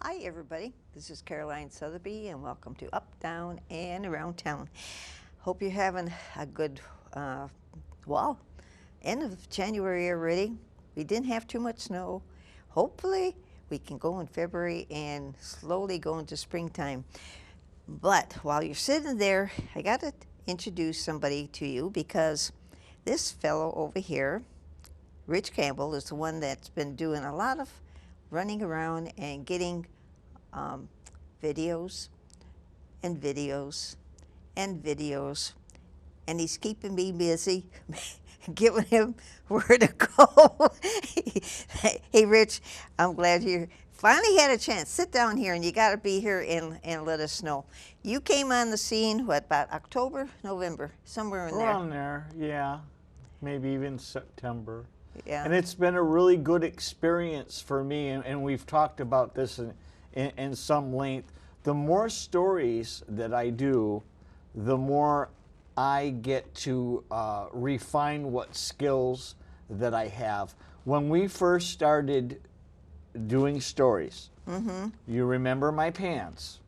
Hi, everybody. This is Caroline Sotheby, and welcome to Up, Down, and Around Town. Hope you're having a good, well, end of January already. We didn't have too much snow. Hopefully, we can go in February and slowly go into springtime. But while you're sitting there, I got to introduce somebody to you because this fellow over here, Rich Campbell, is the one that's been doing a lot of running around and getting videos and videos and videos, and he's keeping me busy, giving him where to go. Hey, Rich, I'm glad you finally had a chance. Sit down here, and you got to be here and let us know. You came on the scene, what, about October, November, somewhere in there? Around there, yeah. Maybe even September. Yeah. And it's been a really good experience for me, and we've talked about this in some length. The more stories that I do, the more I get to refine what skills that I have. When we first started doing stories, you remember my pans.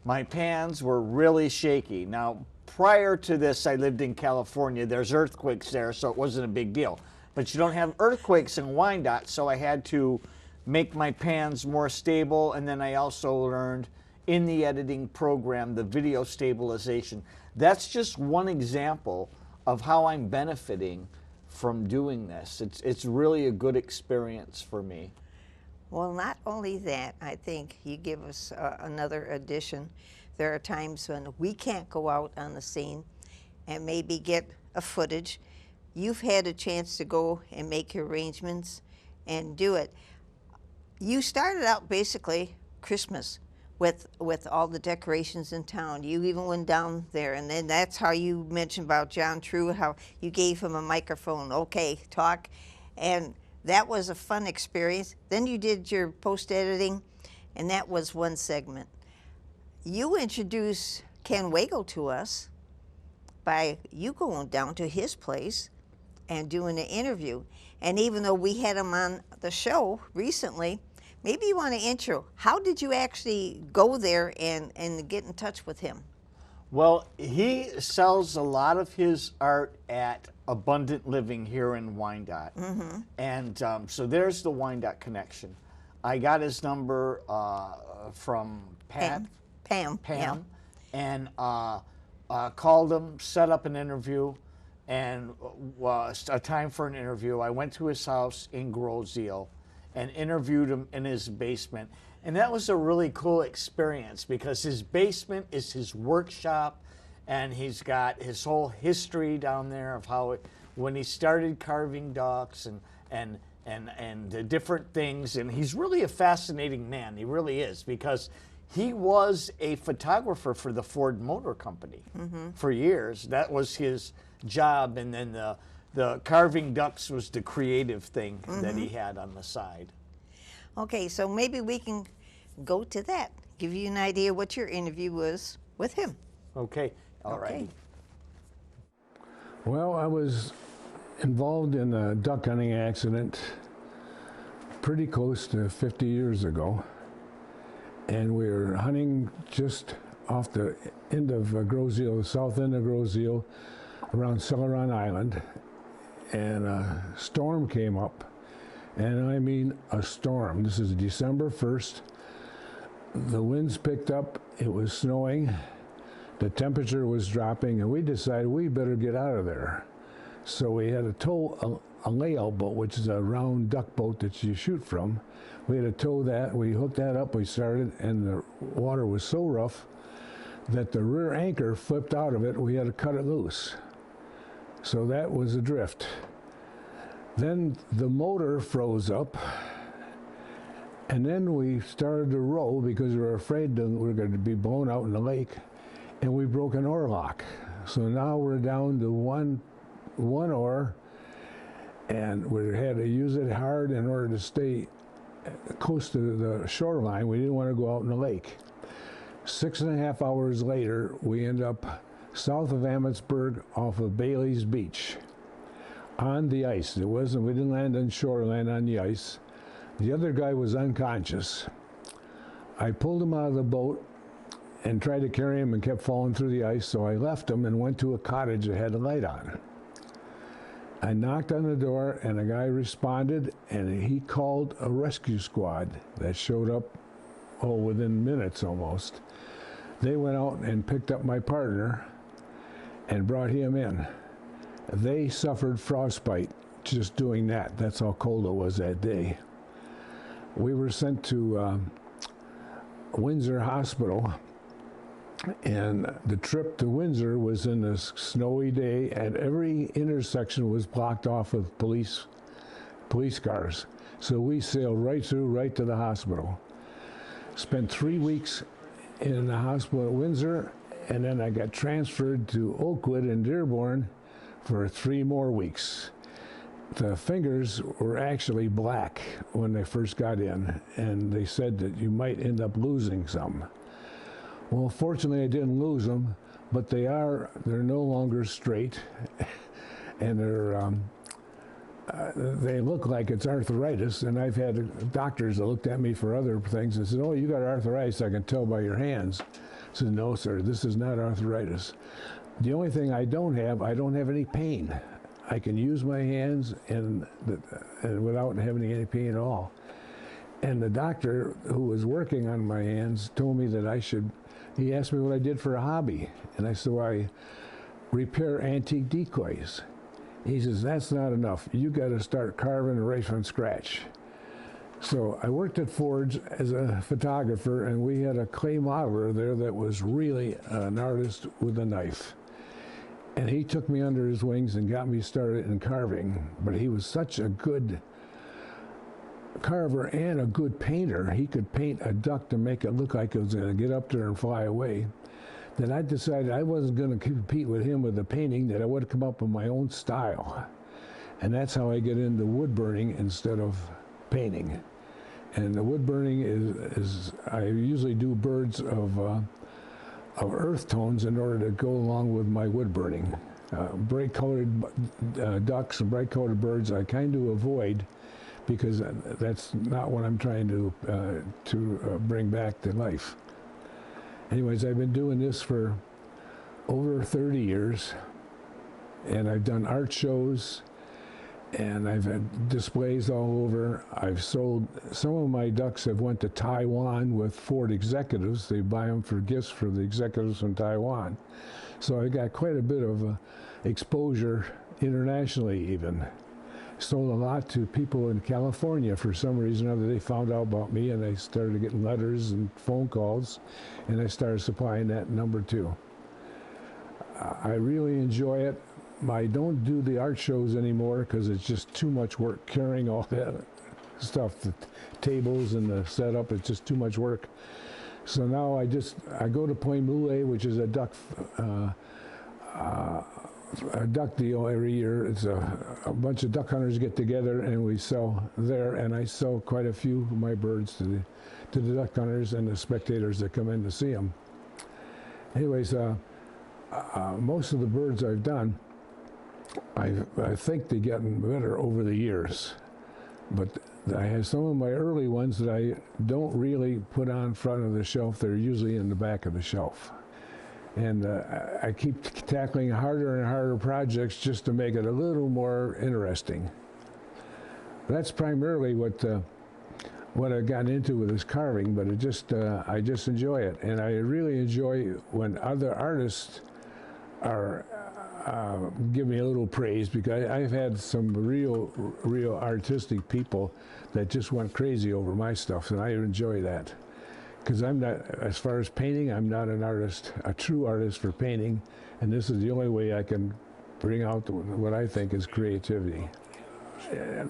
My pans were really shaky. Now, prior to this, I lived in California. There's earthquakes there, so it wasn't a big deal. But you don't have earthquakes in Wyandotte, so I had to make my pans more stable, and then I also learned in the editing program the video stabilization. That's just one example of how I'm benefiting from doing this. It's really a good experience for me. Well, not only that, I think you give us another addition. There are times when we can't go out on the scene and maybe get a footage. You've had a chance to go and make your arrangements and do it. You started out basically Christmas with all the decorations in town. You even went down there, and then that's how you mentioned about John True, how you gave him a microphone. Okay, talk. And that was a fun experience. Then you did your post-editing, and that was one segment. You introduced Ken Wagle to us by you going down to his place and doing an interview. And even though we had him on the show recently, maybe you want to intro. How did you actually go there and get in touch with him? Well, he sells a lot of his art at Abundant Living here in Wyandotte. And so there's the Wyandotte connection. I got his number from Pat. Pam. Yeah. And called him, set up an interview, and a time for an interview. I went to his house in Groseal and interviewed him in his basement. And that was a really cool experience because his basement is his workshop, and he's got his whole history down there of how when he started carving ducks and the different things. And he's really a fascinating man. He really is, because he was a photographer for the Ford Motor Company for years. That was his job, and then the carving ducks was the creative thing that he had on the side. Okay, so maybe we can go to that. Give you an idea what your interview was with him. Okay, all right. Well, I was involved in a duck hunting accident pretty close to 50 years ago. And we were hunting just off the end of Groseal, the south end of Groseal, around Celeron Island. And a storm came up. And I mean a storm. This is December 1st. The winds picked up, it was snowing, the temperature was dropping, and we decided we better get out of there. So we had to tow a layout boat, which is a round duck boat that you shoot from. We had to tow that, we hooked that up, we started, and the water was so rough that the rear anchor flipped out of it, we had to cut it loose. So that was adrift. Then the motor froze up, and then we started to row because we were afraid that we were going to be blown out in the lake, and we broke an oar lock. So now we're down to one oar, and we had to use it hard in order to stay close to the shoreline. We didn't want to go out in the lake. 6.5 hours later, we end up south of Emmetsburg off of Bailey's Beach on the ice. We didn't land on shore, land on the ice. The other guy was unconscious. I pulled him out of the boat and tried to carry him and kept falling through the ice, so I left him and went to a cottage that had a light on. I knocked on the door and a guy responded, and he called a rescue squad that showed up, within minutes almost. They went out and picked up my partner and brought him in. They suffered frostbite just doing that. That's how cold it was that day. We were sent to Windsor Hospital, and the trip to Windsor was in a snowy day, and every intersection was blocked off with police cars. So we sailed right through, right to the hospital. Spent 3 weeks in the hospital at Windsor, and then I got transferred to Oakwood in Dearborn for 3 more weeks. The fingers were actually black when they first got in, and they said that you might end up losing some. Well, fortunately I didn't lose them, but they're no longer straight, and they look like it's arthritis, and I've had doctors that looked at me for other things and said, "Oh, you got arthritis, I can tell by your hands." I said, "No, sir, this is not arthritis." The only thing I don't have any pain. I can use my hands and without having any pain at all. And the doctor who was working on my hands told me that he asked me what I did for a hobby. And I said, "Well, I repair antique decoys." He says, "That's not enough. You got to start carving right from scratch." So I worked at Ford's as a photographer, and we had a clay modeler there that was really an artist with a knife. And he took me under his wings and got me started in carving. But he was such a good carver and a good painter. He could paint a duck to make it look like it was going to get up there and fly away. Then I decided I wasn't going to compete with him with the painting, that I would come up with my own style. And that's how I get into wood burning instead of painting. And the wood burning is I usually do birds of earth tones in order to go along with my wood burning. Bright colored ducks and bright colored birds I kind of avoid, because that's not what I'm trying to bring back to life. Anyways, I've been doing this for over 30 years, and I've done art shows, and I've had displays all over. I've sold, some of my ducks have went to Taiwan with Ford executives. They buy them for gifts for the executives from Taiwan. So I got quite a bit of exposure internationally even. Sold a lot to people in California. For some reason or other, they found out about me, and they started getting letters and phone calls, and I started supplying that number too. I really enjoy it. I don't do the art shows anymore because it's just too much work carrying all that stuff, the tables and the setup. It's just too much work. So now I go to Point Moulet, which is a duck deal every year. It's a bunch of duck hunters get together and we sell there, and I sell quite a few of my birds to the duck hunters and the spectators that come in to see them. Anyways, most of the birds I've done, I think they've gotten better over the years, but I have some of my early ones that I don't really put on front of the shelf. They're usually in the back of the shelf. And I keep tackling harder and harder projects just to make it a little more interesting. That's primarily what I've gotten into with this carving, but I just enjoy it. And I really enjoy when other artists are give me a little praise, because I've had some real artistic people that just went crazy over my stuff, and I enjoy that. Because I'm not, as far as painting, I'm not an artist, a true artist for painting, and this is the only way I can bring out what I think is creativity.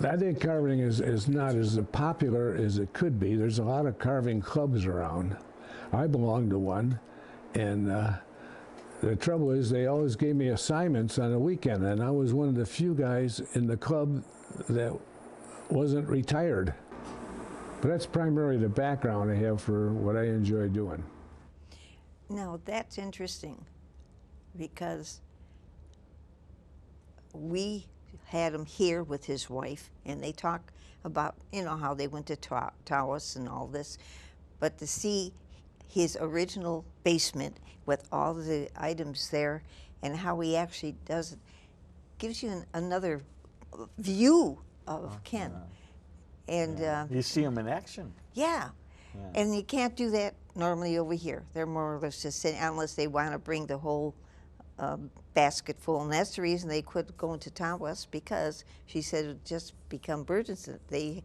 I think carving is not as popular as it could be. There's a lot of carving clubs around. I belong to one, and the trouble is they always gave me assignments on a weekend, and I was one of the few guys in the club that wasn't retired. But that's primarily the background I have for what I enjoy doing. Now, that's interesting, because we had him here with his wife, and they talk about, how they went to Taos and all this. but to see his original basement with all the items there and how he actually does it gives you another view of Ken. And You see them in action. yeah. Yeah. And you can't do that normally over here. They're more or less just sitting, unless they want to bring the whole basket full. And that's the reason they quit going to Tom West, because she said it would just become burdensome. They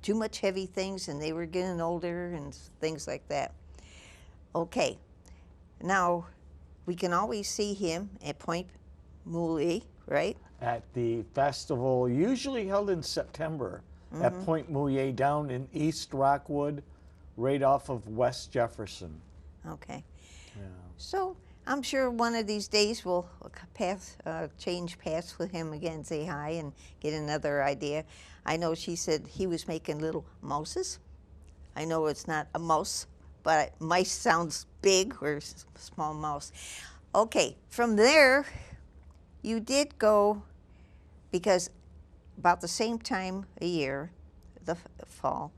too much heavy things, and they were getting older and things like that. Okay, now we can always see him at Point Mouillet, right? At the festival, usually held in September, at Point Mouillet down in East Rockwood, right off of West Jefferson. Okay. Yeah. So I'm sure one of these days we'll change paths with him again, say hi, and get another idea. I know she said he was making little mouses. I know it's not a mouse, but mice sounds big, or small mouse. Okay, from there, you did go, because about the same time a year, the fall,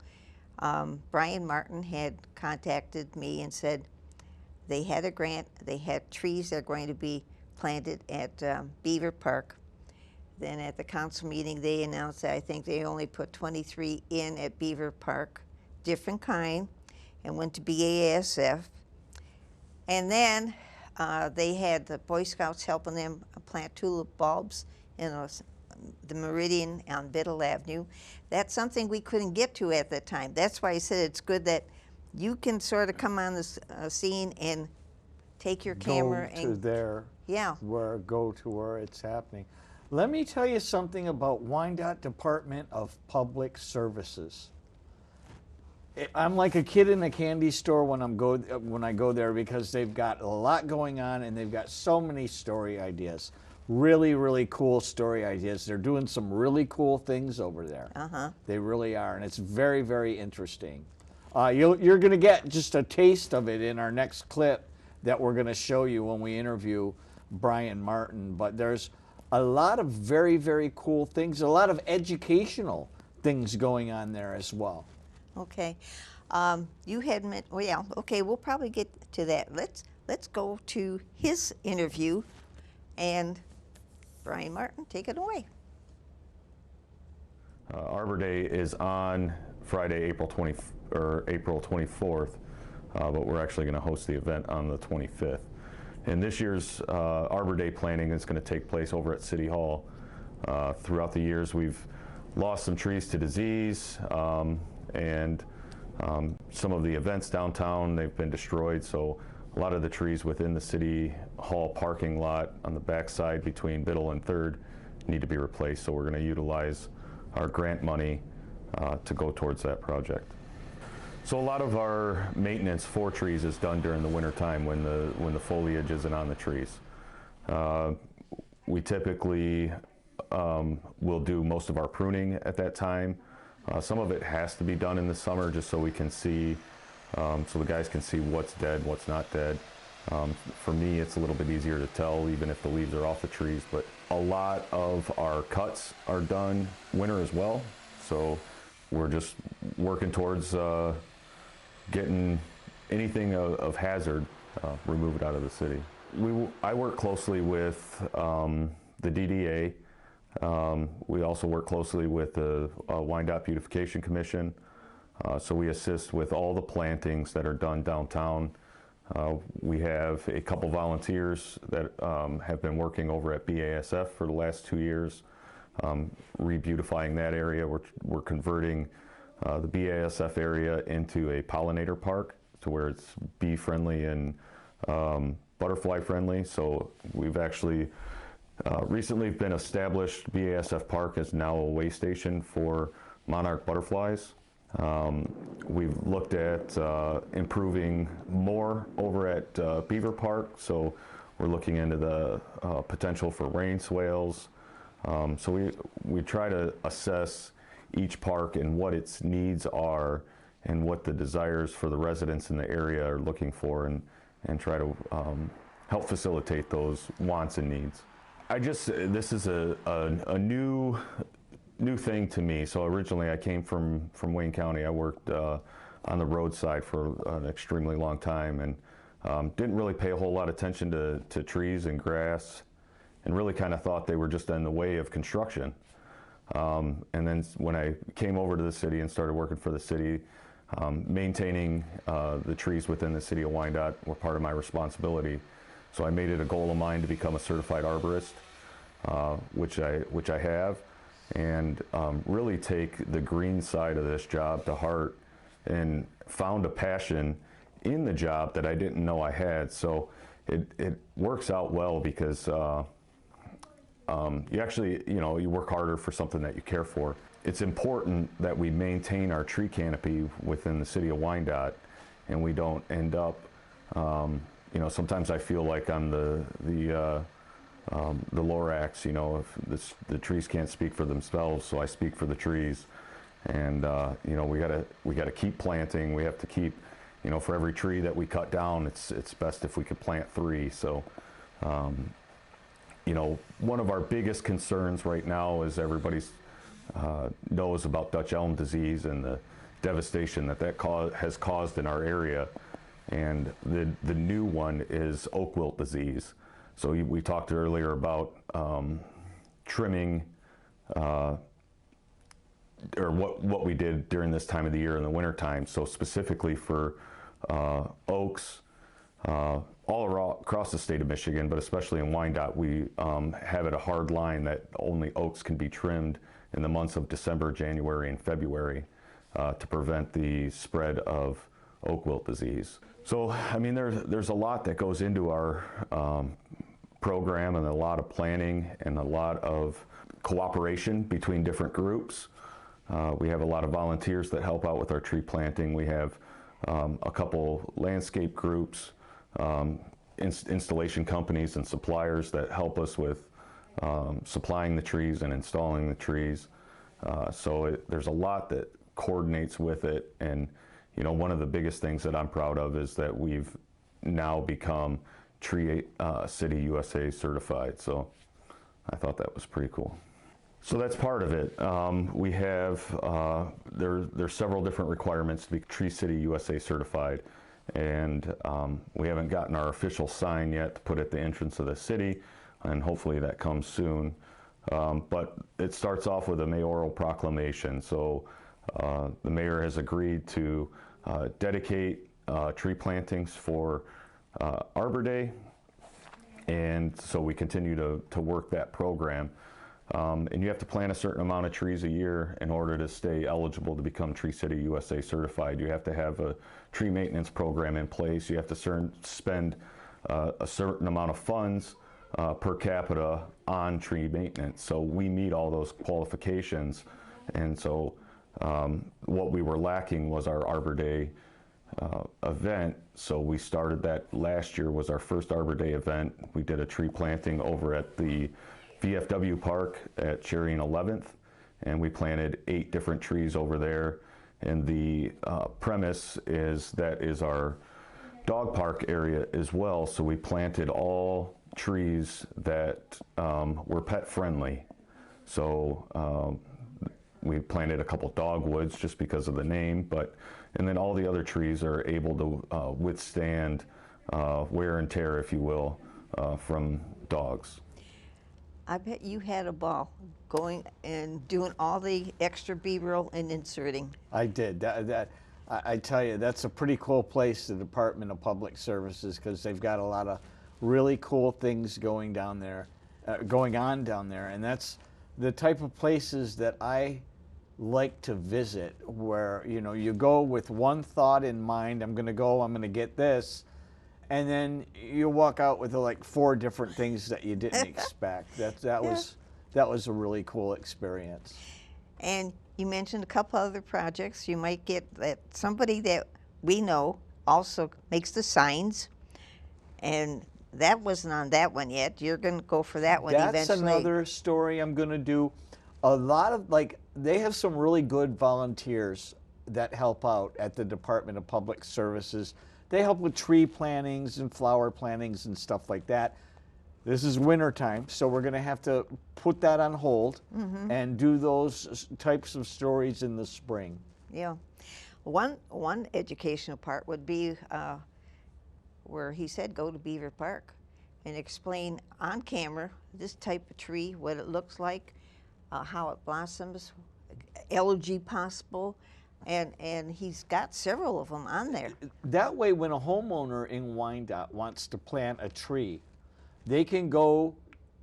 Brian Martin had contacted me and said they had a grant, they had trees that are going to be planted at Beaver Park. Then at the council meeting, they announced that I think they only put 23 in at Beaver Park, different kind, and went to BASF. And then they had the Boy Scouts helping them plant tulip bulbs in the Meridian on Biddle Avenue. That's something we couldn't get to at that time. That's why I said it's good that you can sort of come on this scene and take your camera Go to and there, yeah. go to where it's happening. Let me tell you something about Wyandotte Department of Public Services. I'm like a kid in a candy store when I go there, because they've got a lot going on and they've got so many story ideas. Really, really cool story ideas. They're doing some really cool things over there. They really are, and it's very, very interesting. You're going to get just a taste of it in our next clip that we're going to show you when we interview Brian Martin. But there's a lot of very, very cool things, a lot of educational things going on there as well. Okay. You had meant, well, yeah, okay, we'll probably get to that. Let's go to his interview, and Brian Martin, take it away. Arbor Day is on Friday, April 24th, but we're actually going to host the event on the 25th. And this year's Arbor Day planning is going to take place over at City Hall. Throughout the years, we've lost some trees to disease, and some of the events downtown, they've been destroyed. So a lot of the trees within the City Hall parking lot on the backside between Biddle and 3rd need to be replaced. So we're going to utilize our grant money to go towards that project. So a lot of our maintenance for trees is done during the winter time when the foliage isn't on the trees. We typically will do most of our pruning at that time. Some of it has to be done in the summer just so we can see, so the guys can see what's dead, what's not dead. For me, it's a little bit easier to tell even if the leaves are off the trees, but a lot of our cuts are done winter as well. So we're just working towards getting anything of hazard removed out of the city. I work closely with the DDA. We also work closely with the Wyandotte Beautification Commission. So we assist with all the plantings that are done downtown. We have a couple volunteers that have been working over at BASF for the last 2 years, re-beautifying that area. We're converting the BASF area into a pollinator park to where it's bee friendly and butterfly friendly. So we've actually recently been established. BASF Park is now a way station for monarch butterflies. We've looked at improving more over at Beaver Park, so we're looking into the potential for rain swales. So we try to assess each park and what its needs are and what the desires for the residents in the area are looking for, and try to help facilitate those wants and needs. This is a new thing to me. So originally I came from Wayne County. I worked on the roadside for an extremely long time, and didn't really pay a whole lot of attention to trees and grass, and really kind of thought they were just in the way of construction. And then when I came over to the city and started working for the city, maintaining the trees within the city of Wyandotte were part of my responsibility. So I made it a goal of mine to become a certified arborist, which I have, and really take the green side of this job to heart, and found a passion in the job that I didn't know I had. So it works out well because you actually, you work harder for something that you care for. It's important that we maintain our tree canopy within the city of Wyandotte, and we don't end up, sometimes I feel like I'm the Lorax, if the trees can't speak for themselves, so I speak for the trees. And we gotta keep planting. We have to keep, for every tree that we cut down, it's best if we could plant 3. So, one of our biggest concerns right now is everybody knows about Dutch elm disease and the devastation that has caused in our area. And the new one is oak wilt disease. So we talked earlier about trimming, or what we did during this time of the year in the wintertime. So specifically for oaks, all across the state of Michigan, but especially in Wyandotte, we have it a hard line that only oaks can be trimmed in the months of December, January, and February to prevent the spread of oak wilt disease. So, I mean, there's a lot that goes into our program, and a lot of planning and a lot of cooperation between different groups. We have a lot of volunteers that help out with our tree planting. We have a couple landscape groups, installation companies and suppliers that help us with supplying the trees and installing the trees. So there's a lot that coordinates with it. And one of the biggest things that I'm proud of is that we've now become Tree City USA certified. So I thought that was pretty cool. So that's part of it. We have, there's several different requirements to be Tree City USA certified. And we haven't gotten our official sign yet to put at the entrance of the city, and hopefully that comes soon. But it starts off with a mayoral proclamation. So the mayor has agreed to dedicate tree plantings for Arbor Day, and so we continue to work that program. And you have to plant a certain amount of trees a year in order to stay eligible to become Tree City USA certified. You have to have a tree maintenance program in place. You have to spend a certain amount of funds per capita on tree maintenance. So we meet all those qualifications. And so what we were lacking was our Arbor Day event. So we started that last year, was our first Arbor Day event. We did a tree planting over at the VFW Park at Cherry and 11th, and we planted 8 different trees over there. And the premise is that is our dog park area as well, so we planted all trees that were pet friendly. So we planted a couple dogwoods just because of the name, and then all the other trees are able to withstand wear and tear, if you will, from dogs. I bet you had a ball going and doing all the extra B-roll and inserting. I did. I tell you, that's a pretty cool place, the Department of Public Services, because they've got a lot of really cool things going on down there, and that's the type of places that I like to visit, where you go with one thought in mind. I'm going to get this. And then you walk out with like 4 different things that you didn't expect. That was a really cool experience. And you mentioned a couple other projects. You might get that somebody that we know also makes the signs, and that wasn't on that one yet. You're going to go for that one eventually. That's another story I'm going to do. A lot of they have some really good volunteers that help out at the Department of Public Services. They help with tree plantings and flower plantings and stuff like that. This is winter time, so we're going to have to put that on hold and do those types of stories in the spring. Yeah. One educational part would be where he said go to Beaver Park and explain on camera this type of tree, what it looks like, how it blossoms, algae possible, and he's got several of them on there. That way, when a homeowner in Wyandotte wants to plant a tree, they can go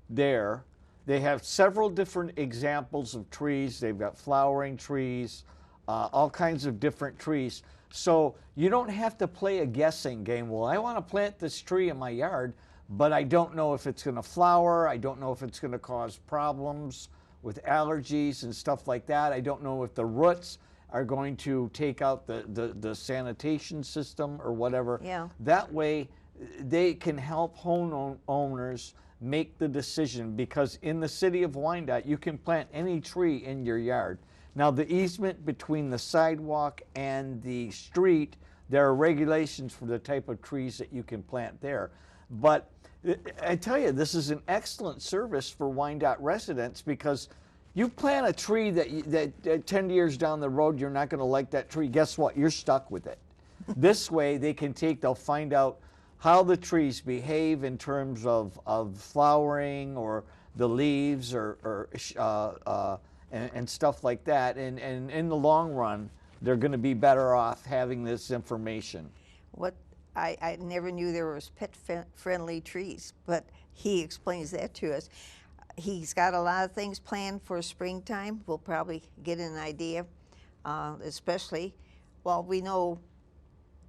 there. They have several different examples of trees. They've got flowering trees, all kinds of different trees. So you don't have to play a guessing game. Well, I want to plant this tree in my yard, but I don't know if it's going to flower. I don't know if it's going to cause problems with allergies and stuff like that. I don't know if the roots are going to take out the sanitation system or whatever. Yeah. That way, they can help homeowners make the decision, because in the city of Wyandotte, you can plant any tree in your yard. Now, the easement between the sidewalk and the street, there are regulations for the type of trees that you can plant there. But I tell you, this is an excellent service for Wyandotte residents, because you plant a tree that 10 years down the road, you're not going to like that tree. Guess what? You're stuck with it. This way, they'll find out how the trees behave in terms of flowering or the leaves and stuff like that. And in the long run, they're going to be better off having this information. What I never knew there was pet-friendly trees, but he explains that to us. He's got a lot of things planned for springtime. We'll probably get an idea, especially, well, we know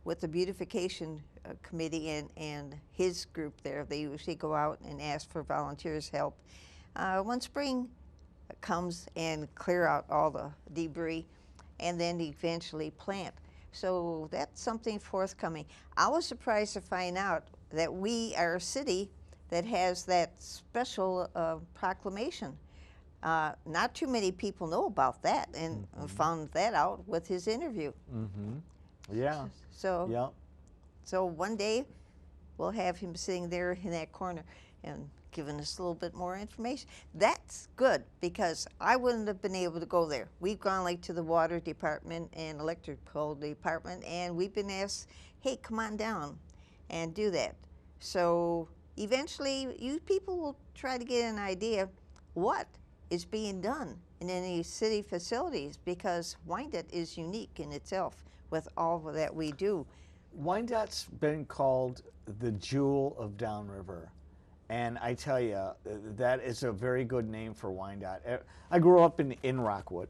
with the beautification committee and his group there, they usually go out and ask for volunteers' help. When spring comes and clear out all the debris and then eventually plant. So that's something forthcoming. I was surprised to find out that we are a city that has that special proclamation. Not too many people know about that, and found that out with his interview. Yeah. So, Yeah. so one day we'll have him sitting there in that corner and giving us a little bit more information. That's good, because I wouldn't have been able to go there. We've gone like to the water department and electrical department, and we've been asked, hey, come on down and do that. So eventually you people will try to get an idea what is being done in any city facilities, because Wyandotte is unique in itself with all that we do. Wyandotte's been called the jewel of Downriver. And I tell you, that is a very good name for Wyandotte. I grew up in Rockwood.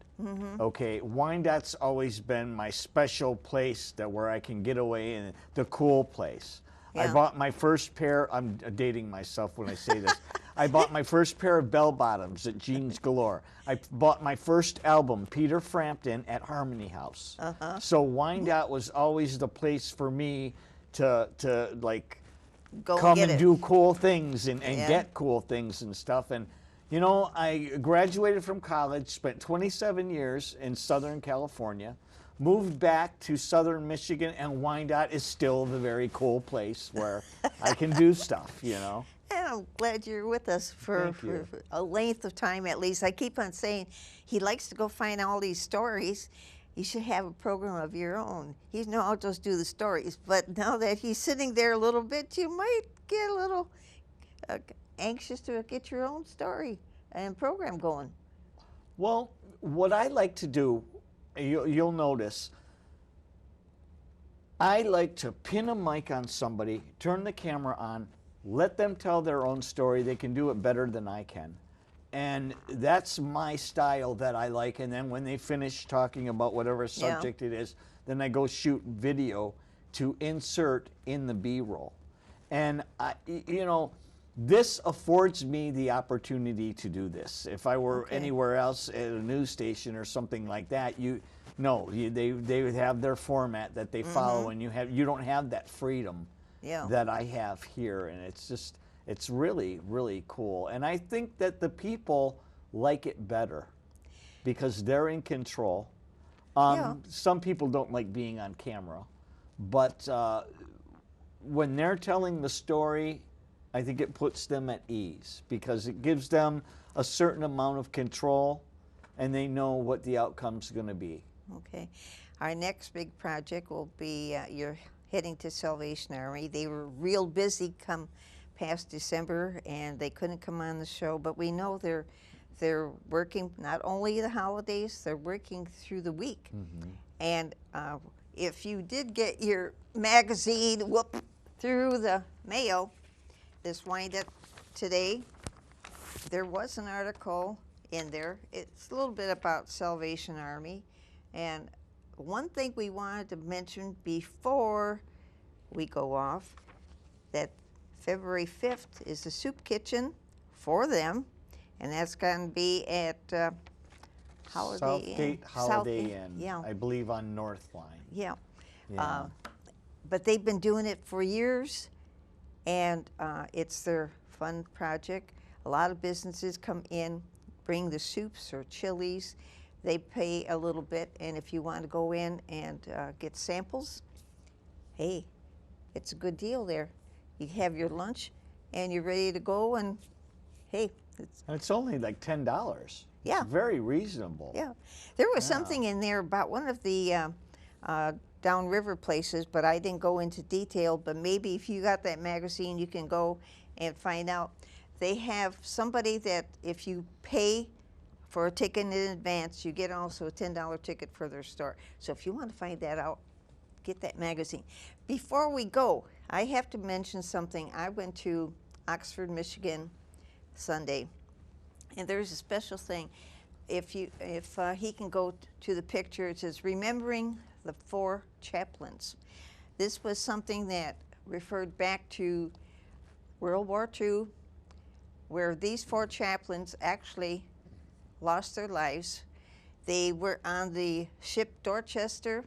Okay, Wyandotte's always been my special place where I can get away, and the cool place. I Yeah. bought my first pair, I'm dating myself when I say this. I bought my first pair of bell bottoms at Jeans Galore. I bought my first album, Peter Frampton, at Harmony House. So Wyandotte was always the place for me to like Go come get and it. do cool things and Yeah. get cool things and stuff. And you know, I graduated from college, spent 27 years in Southern California, moved back to Southern Michigan, and Wyandotte is still the very cool place where I can do stuff, you know. And I'm glad you're with us for Thank you. a length of time at least. I keep on saying he likes to go find all these stories. You should have a program of your own. He's no, I'll just do the stories. But now that he's sitting there a little bit, you might get a little anxious to get your own story and program going. Well, what I like to do, you'll notice, I like to pin a mic on somebody, turn the camera on, let them tell their own story. They can do it better than I can. And that's my style that I like. And then when they finish talking about whatever subject it is, then I go shoot video to insert in the B-roll. And, you know, this affords me the opportunity to do this. If I were anywhere else at a news station or something like that, they would have their format that they follow, and you don't have that freedom that I have here. And it's really, really cool. And I think that the people like it better because they're in control. Some people don't like being on camera, but when they're telling the story, I think it puts them at ease because it gives them a certain amount of control and they know what the outcome's going to be. Okay. Our next big project will be you're heading to Salvation Army. They were real busy come past December, and they couldn't come on the show. But we know they're working not only the holidays, they're working through the week. And if you did get your magazine through the mail, this wind up today, there was an article in there. It's a little bit about Salvation Army. And one thing we wanted to mention before we go off, that February 5th is the soup kitchen for them. And that's going to be at Holiday Inn. Southgate Holiday Inn, Yeah. I believe on North Line. Yeah. Yeah. But they've been doing it for years, and it's their fun project. A lot of businesses come in, bring the soups or chilies. They pay a little bit, and if you want to go in and get samples, hey, it's a good deal there. You have your lunch, and you're ready to go, and hey, It's only like $10. Yeah. It's very reasonable. yeah. There was something in there about one of the downriver places, but I didn't go into detail. But maybe if you got that magazine, you can go and find out. They have somebody that if you pay for a ticket in advance, you get also a $10 ticket for their store. So if you want to find that out, get that magazine. Before we go, I have to mention something. I went to Oxford, Michigan Sunday, and there's a special thing. If he can go to the picture, it says remembering the 4 chaplains. This was something that referred back to World War II, where these 4 chaplains actually lost their lives. They were on the ship Dorchester,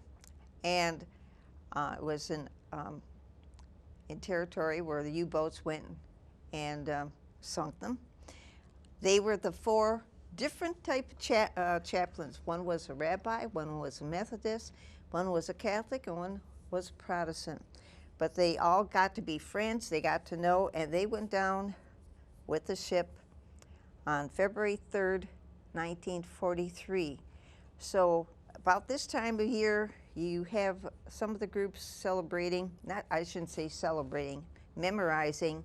and it was in territory where the U-boats went and sunk them. They were the 4 different type of chaplains. One was a rabbi, one was a Methodist, one was a Catholic, and one was a Protestant. But they all got to be friends, they got to know, and they went down with the ship on February 3rd, 1943. So about this time of year, you have some of the groups celebrating, I shouldn't say celebrating, memorizing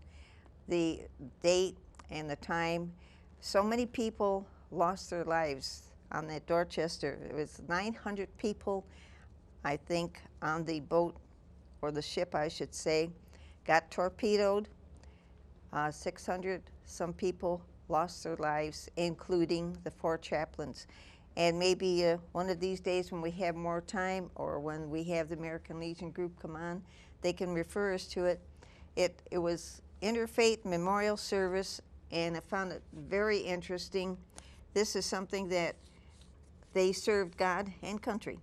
the date and the time. So many people lost their lives on that Dorchester. It was 900 people, I think, on the boat, or the ship, I should say, got torpedoed. 600 some people lost their lives, including the 4 chaplains. And maybe one of these days when we have more time, or when we have the American Legion group come on, they can refer us to it. It was Interfaith Memorial Service, and I found it very interesting. This is something that they served God and country.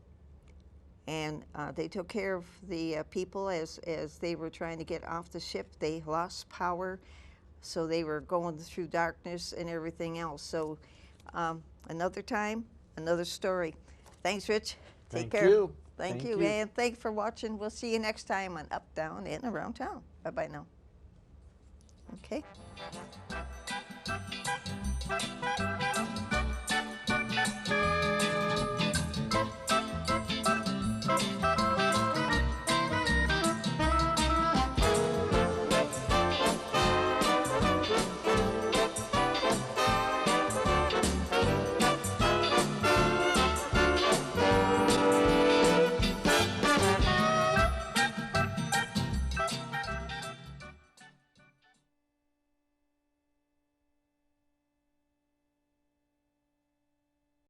And they took care of the people as they were trying to get off the ship. They lost power, so they were going through darkness and everything else. So another time, another story. Thanks, Rich. Take Thank care. you. Thank Thank you. you. And thanks for watching. We'll see you next time on Up, Down, and Around Town. Bye-bye now. Okay.